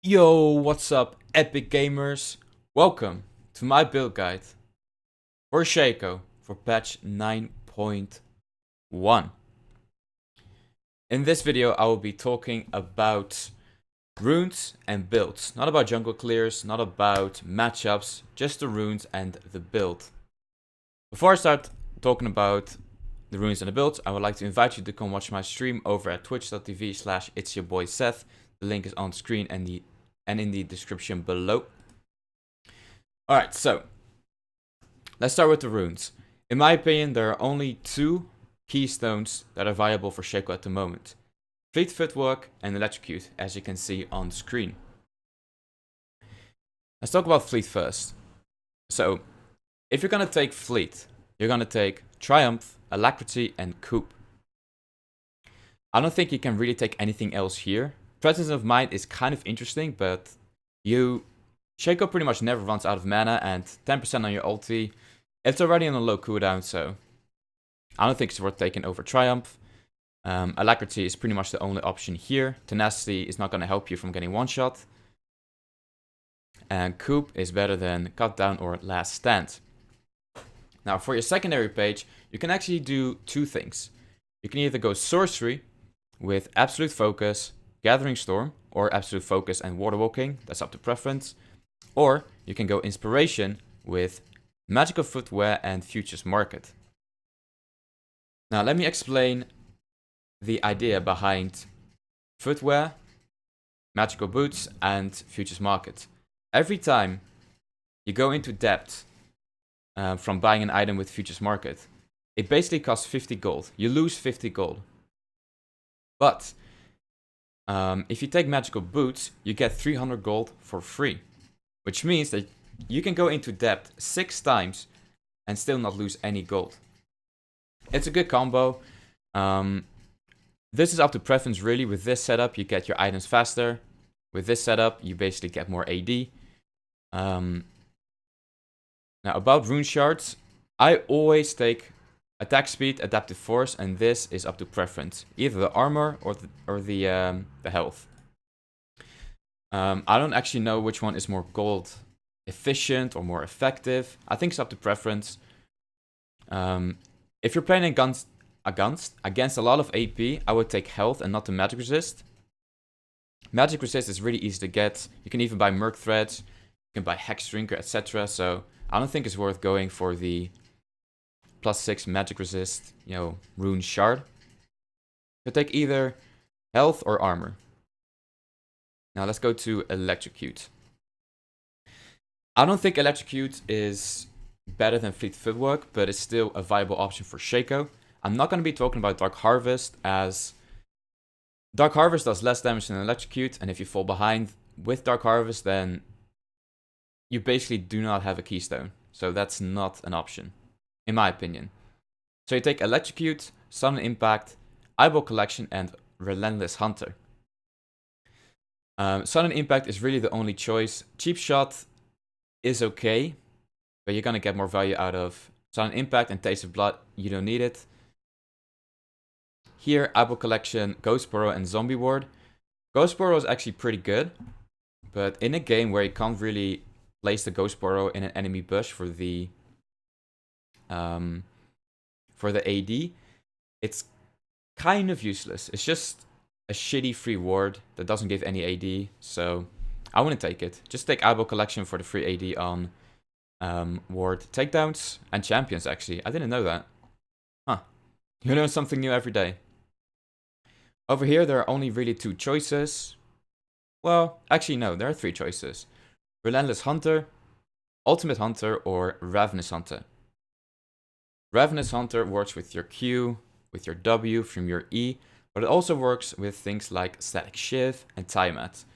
Yo, what's up, epic gamers? Welcome to my build guide for SHACO for patch 9.1. In this video, I will be talking about runes and builds. Not about jungle clears, not about matchups, just the runes and the build. Before I start talking about the runes and the builds, I would like to invite you to come watch my stream over at twitch.tv/itsyourboyseth. The link is on screen and in the description below. Alright, so let's start with the runes. In my opinion, there are only two keystones that are viable for SHACO at the moment. Fleet Footwork and Electrocute, as you can see on screen. Let's talk about Fleet first. So, if you're gonna take Fleet, you're gonna take Triumph, Alacrity, and Coup. I don't think you can really take anything else here. Presence of Mind is kind of interesting, but SHACO pretty much never runs out of mana, and 10% on your ulti, it's already on a low cooldown, so I don't think it's worth taking over Triumph. Alacrity is pretty much the only option here. Tenacity is not going to help you from getting one shot. And Coup is better than Cut Down or Last Stand. Now for your secondary page, you can actually do two things. You can either go Sorcery with Absolute Focus, Gathering Storm, or Absolute Focus and Water Walking, that's up to preference. Or you can go Inspiration with Magical Footwear and Futures Market. Now let me explain the idea behind Footwear, Magical Boots, and Futures Market. Every time you go into depth from buying an item with Futures Market, it basically costs 50 gold. You lose 50 gold. But if you take Magical Boots, you get 300 gold for free. Which means that you can go into depth 6 times and still not lose any gold. It's a good combo. This is up to preference really. With this setup, you get your items faster. With this setup, you basically get more AD. Now about rune shards, I always take attack speed, adaptive force, and this is up to preference. Either the armor or the health. I don't actually know which one is more gold efficient or more effective. I think it's up to preference. If you're playing against a lot of AP, I would take health and not the magic resist. Magic resist is really easy to get. You can even buy Merc Threads, you can buy Hex Drinker, etc. So I don't think it's worth going for the +6 magic resist, rune shard. You take either health or armor. Now let's go to Electrocute. I don't think Electrocute is better than Fleet Footwork, but it's still a viable option for SHACO. I'm not going to be talking about Dark Harvest, as Dark Harvest does less damage than Electrocute, and if you fall behind with Dark Harvest, then you basically do not have a keystone. So that's not an option, in my opinion. So you take Electrocute, Sudden Impact, Eyeball Collection, and Relentless Hunter. Sudden Impact is really the only choice. Cheap Shot is okay, but you're gonna get more value out of Sudden Impact and Taste of Blood. You don't need it. Here, Eyeball Collection, Ghost Burrow, and Zombie Ward. Ghost Burrow is actually pretty good, but in a game where you can't really place the Ghost Burrow in an enemy bush for the AD, it's kind of useless. It's just a shitty free ward that doesn't give any AD, so I wouldn't take it. Just take Eyeball Collection for the free AD on ward takedowns and champions, actually. I didn't know that. Huh. You learn something new every day. Over here, there are only really 2 choices. Well, actually no, there are 3 choices. Relentless Hunter, Ultimate Hunter, or Ravenous Hunter. Ravenous Hunter works with your Q, with your W, from your E, but it also works with things like Static Shiv and Tiamat.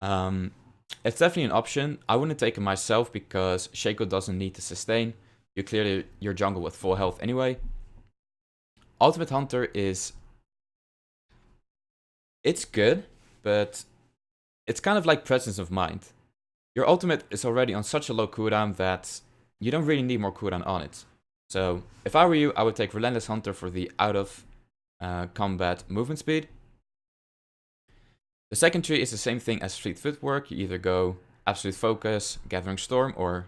It's definitely an option. I wouldn't take it myself because SHACO doesn't need to sustain. You clear your jungle with full health anyway. Ultimate Hunter it's good, but it's kind of like Presence of Mind. Your ultimate is already on such a low cooldown that you don't really need more cooldown on it. So if I were you, I would take Relentless Hunter for the out of combat movement speed. The second tree is the same thing as Fleet Footwork. You either go Absolute Focus, Gathering Storm, or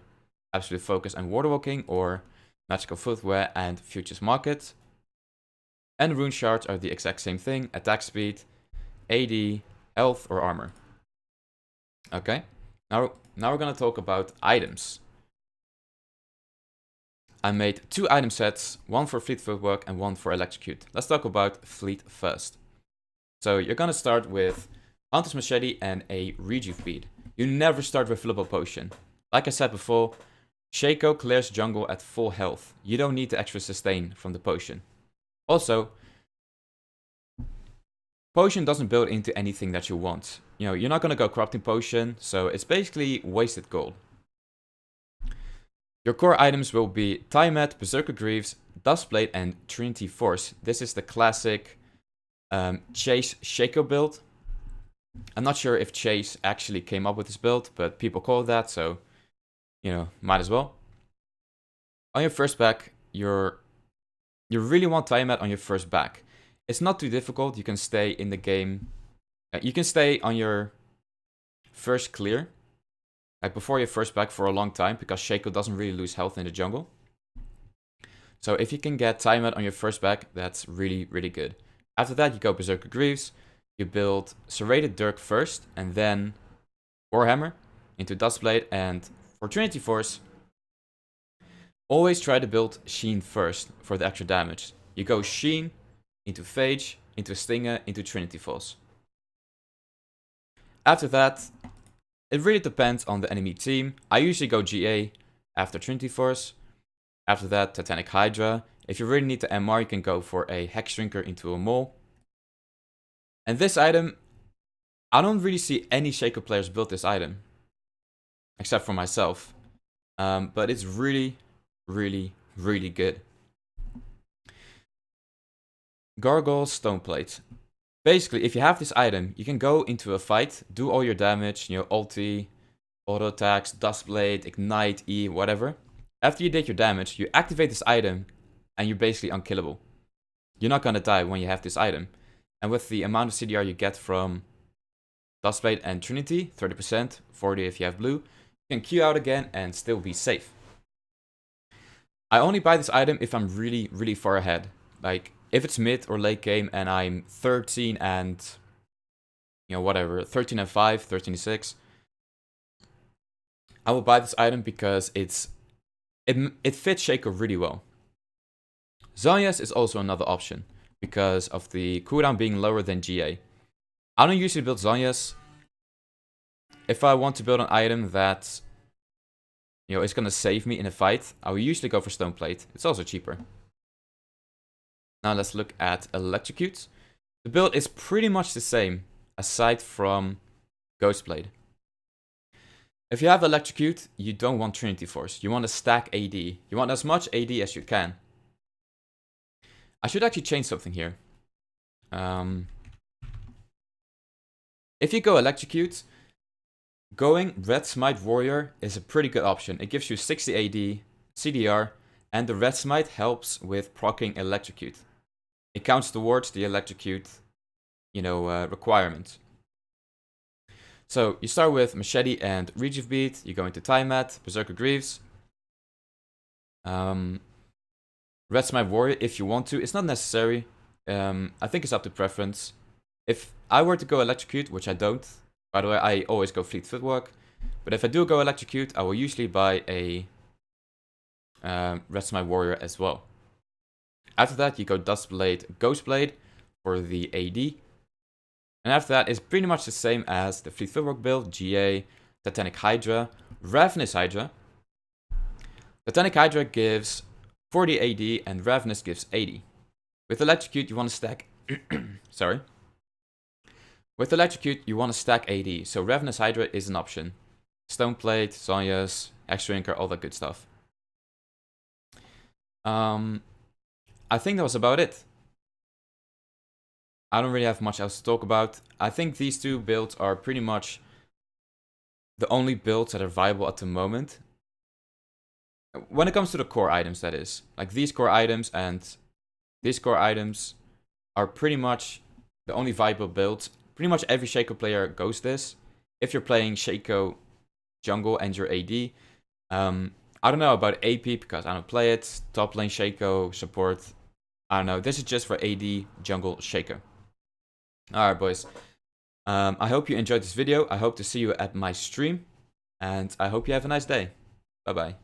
Absolute Focus and Water Walking, or Magical Footwear and Futures Market. And Rune Shards are the exact same thing: attack speed, AD, health, or armor. Okay, now we're gonna talk about items. I made 2 item sets, one for Fleet Footwork and one for Electrocute. Let's talk about Fleet first. So you're gonna start with Hunter's Machete and a Rejuve Bead. You never start with Fillable Potion. Like I said before, Shaco clears jungle at full health. You don't need the extra sustain from the potion. Also, potion doesn't build into anything that you want. You know, you're not gonna go Corrupting Potion, so it's basically wasted gold. Your core items will be Tiemet, Berserker Greaves, Dustblade, and Trinity Force. This is the classic Chase Shaco build. I'm not sure if Chase actually came up with this build, but people call it that, so, you know, might as well. On your first back, you really want Tiemet on your first back. It's not too difficult. You can stay in the game. You can stay on your first clear, like before your first back, for a long time, because Shaco doesn't really lose health in the jungle. So if you can get Tiemet on your first back, that's really, really good. After that, you go Berserker Greaves. You build Serrated Dirk first, and then Warhammer into Dustblade. And for Trinity Force, always try to build Sheen first for the extra damage. You go Sheen into Phage, into Stinger, into Trinity Force. After that, it really depends on the enemy team. I usually go GA after Trinity Force. After that, Titanic Hydra. If you really need the MR, you can go for a Hex Shrinker into a Mole. And this item, I don't really see any Shaco players build this item, except for myself. But it's really, really, really good. Gargoyle Stoneplate. Basically, if you have this item, you can go into a fight, do all your damage, you know, ulti, auto attacks, Dustblade, ignite, E, whatever. After you did your damage, you activate this item, and you're basically unkillable. You're not gonna die when you have this item. And with the amount of CDR you get from Dustblade and Trinity, 30%, 40% if you have blue, you can Q out again and still be safe. I only buy this item if I'm really, really far ahead. Like, if it's mid or late game and I'm 13 and, you know, whatever, 13 and 5, 13 and 6, I will buy this item because it fits Shaco really well. Zhonya's is also another option because of the cooldown being lower than GA. I don't usually build Zhonya's. If I want to build an item that, you know, is gonna save me in a fight, I will usually go for Stoneplate. It's also cheaper. Now let's look at Electrocute. The build is pretty much the same, aside from Ghostblade. If you have Electrocute, you don't want Trinity Force. You want to stack AD. You want as much AD as you can. I should actually change something here. If you go Electrocute, going Red Smite Warrior is a pretty good option. It gives you 60 AD, CDR, and the Red Smite helps with proccing Electrocute. It counts towards the Electrocute, you know, requirement. So you start with Machete and Rejuve Bead. You go into Tiemet, Berserker Greaves. Red Smite Warrior if you want to. It's not necessary. I think it's up to preference. If I were to go Electrocute, which I don't, by the way, I always go Fleet Footwork. But if I do go Electrocute, I will usually buy a Red Smite Warrior as well. After that, you go Dustblade, Ghostblade for the AD. And after that, it's pretty much the same as the Fleet Footwork build, GA, Titanic Hydra, Ravenous Hydra. Titanic Hydra gives 40 AD and Ravenous gives 80. With Electrocute, you want to stack... Sorry. With Electrocute, you want to stack AD, so Ravenous Hydra is an option. Stoneplate, Zhonya's, X-Shrinker, all that good stuff. I think that was about it. I don't really have much else to talk about. I think these two builds are pretty much the only builds that are viable at the moment. When it comes to the core items, that is. Like these core items and these core items are pretty much the only viable builds Pretty much every Shaco player goes this. If you're playing Shaco jungle and you're AD, I don't know about AP because I don't play it. Top lane Shaco, support, I don't know. This is just for AD jungle Shaco. Alright, boys. I hope you enjoyed this video. I hope to see you at my stream. And I hope you have a nice day. Bye-bye.